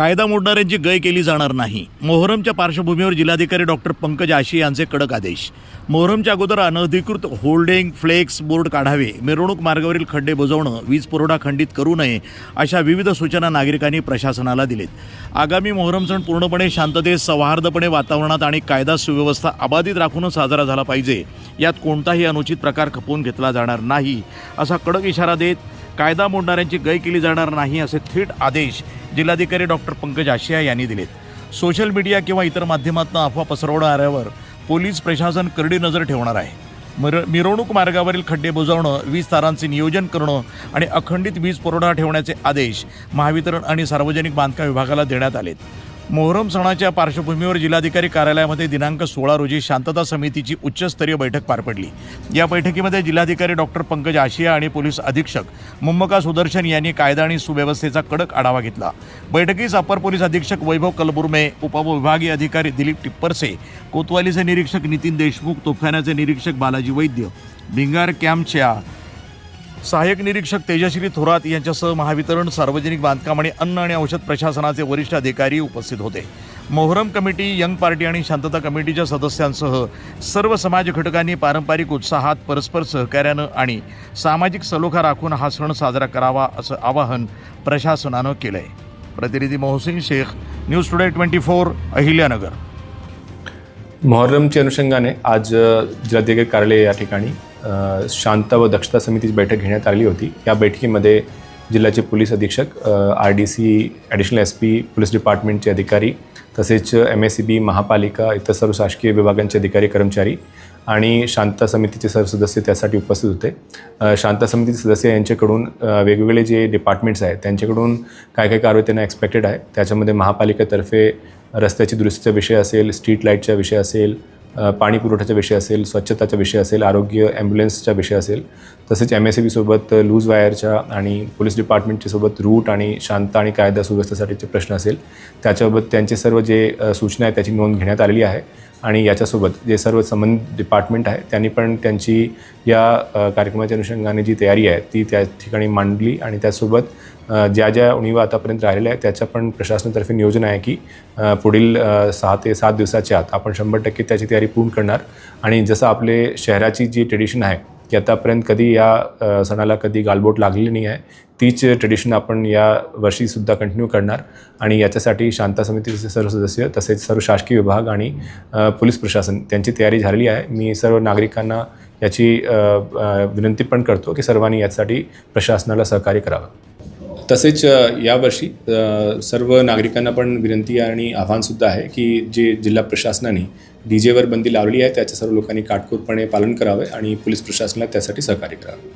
कायदा मोडणाऱ्यांची गय केली जाणार नाही. मोहरमच्या पार्श्वभूमीवर जिल्हाधिकारी डॉक्टर पंकज आशी यांचे कडक आदेश. मोहरमच्या अगोदर अनधिकृत होल्डिंग फ्लेक्स बोर्ड काढावे, मिरवणूक मार्गावरील खड्डे बुजवणं, वीज पुरवठा खंडित करू नये अशा विविध सूचना नागरिकांनी प्रशासनाला दिलेत. आगामी मोहरम सण पूर्णपणे शांततेत, सौहार्दपणे वातावरणात आणि कायदा सुव्यवस्था अबाधित राखूनच साजरा झाला पाहिजे. यात कोणताही अनुचित प्रकार खपवून घेतला जाणार नाही असा कडक इशारा देत कायदा मोडणाऱ्यांची गय केली जाणार नाही असे थेट आदेश जिल्हाधिकारी डॉक्टर पंकज आशिया यांनी दिलेत. सोशल मीडिया किंवा इतर माध्यमातून अफवा पसरवणाऱ्यावर पोलीस प्रशासन करडी नजर ठेवणार आहे. मिरवणूक मार्गावरील खड्डे बुजवणं, वीज तारांचे नियोजन करणं आणि अखंडित वीज पुरवठा ठेवण्याचे आदेश महावितरण आणि सार्वजनिक बांधकाम विभागाला देण्यात आलेत. मोहरम सणाच्या पार्श्वभूमीवर जिल्हाधिकारी कार्यालयामध्ये दिनांक 16 रोजी शांतता समितीची उच्चस्तरीय बैठक पार पडली. या बैठकीमध्ये जिल्हाधिकारी डॉक्टर पंकज आशिया आणि पोलीस अधीक्षक मुम्मका सुदर्शन यांनी कायदा आणि सुव्यवस्थेचा कडक आढावा घेतला. बैठकीस अपर पोलीस अधीक्षक वैभव कलबुर्मे, उपविभागीय अधिकारी दिलीप टिप्परसे, कोतवालीचे निरीक्षक नितीन देशमुख, तोफखान्याचे निरीक्षक बालाजी वैद्य, भिंगार कॅम्पच्या सहाय्यक निरीक्षक तेजश्री थोरात यांच्यासह महावितरण, सार्वजनिक बांधकाम आणि अन्न आणि औषध प्रशासनाचे वरिष्ठ अधिकारी उपस्थित होते. मोहरम कमिटी, यंग पार्टी आणि शांतता कमिटीच्या सदस्यांसह सर्व समाज घटकांनी पारंपरिक उत्साहात, परस्पर सहकार्यानं आणि सामाजिक सलोखा राखून हा सण साजरा करावा असं आवाहन प्रशासनानं केलं आहे. प्रतिनिधी मोहसिन शेख, न्यूज टुडे 24, अहिल्यानगर. मोहर्रमच्या अनुषंगाने आज जिल्हाधिकारी कार्यालय या ठिकाणी शांत व दक्षता समितीची बैठक घेण्यात आली होती. या बैठकीमध्ये जिल्ह्याचे पोलीस अधीक्षक, RDC, ॲडिशनल SP, पोलीस डिपार्टमेंटचे अधिकारी, तसेच MSCB, महापालिका, इतर सर्व शासकीय विभागांचे अधिकारी, कर्मचारी आणि शांतता समितीचे सर्व सदस्य त्यासाठी उपस्थित होते. शांतता समितीचे सदस्य यांच्याकडून वेगवेगळे जे डिपार्टमेंट्स आहेत त्यांच्याकडून काय काय कारवाई त्यांना एक्सपेक्टेड आहे. त्याच्यामध्ये महापालिकेतर्फे रस्त्याची दुरुस्तीचा विषय असेल, स्ट्रीट लाईटचा विषय असेल, पाणी पुरवठ्याचा विषय असेल, स्वच्छताचा विषय असेल, आरोग्य ॲम्ब्युलन्सचा विषय असेल, तसेच MSCB सोबत लूज वायरच्या आणि पोलीस डिपार्टमेंटच्या सोबत रूट आणि शांतता आणि कायदा सुव्यवस्थेसाठीचे प्रश्न असेल, त्याच्याबाबत त्यांचे सर्व जे सूचना आहेत त्याची नोंद घेण्यात आलेली आहे. आणि याच्यासोबत जे सर्व संबंधित डिपार्टमेंट आहे त्यांनी पण त्यांची या कार्यक्रमाच्या अनुषंगाने जी तयारी आहे ती त्या ठिकाणी मांडली. आणि त्यासोबत ज्या ज्या उणिवा आतापर्यंत राहिलेल्या आहेत त्याचं पण प्रशासनातर्फे नियोजन आहे की पुढील 6 ते 7 दिवसाच्या आत आपण 100% त्याची तयारी पूर्ण करणार. आणि जसं आपले शहराची जी ट्रेडिशन आहे की आतापर्यंत कधी या सणाला कधी गालबोट लागलेली नाही आहे, तीच ट्रेडिशन आपण या वर्षीसुद्धा कंटिन्यू करणार. आणि याच्यासाठी शांतता समितीचे सर्व सदस्य तसेच सर्व शासकीय विभाग आणि पोलीस प्रशासन त्यांची तयारी झालेली आहे. मी सर्व नागरिकांना याची विनंती पण करतो की सर्वांनी यासाठी प्रशासनाला सहकार्य करावं. तसेच यावर्षी सर्व नागरिकांना पण विनंती आणि आव्हानसुद्धा आहे की जे जिल्हा प्रशासनाने DJवर बंदी लावली आहे त्याच्या सर्व लोकांनी काटकोरपणे पालन करावे आणि पोलीस प्रशासनाला त्यासाठी सहकार्य करावे.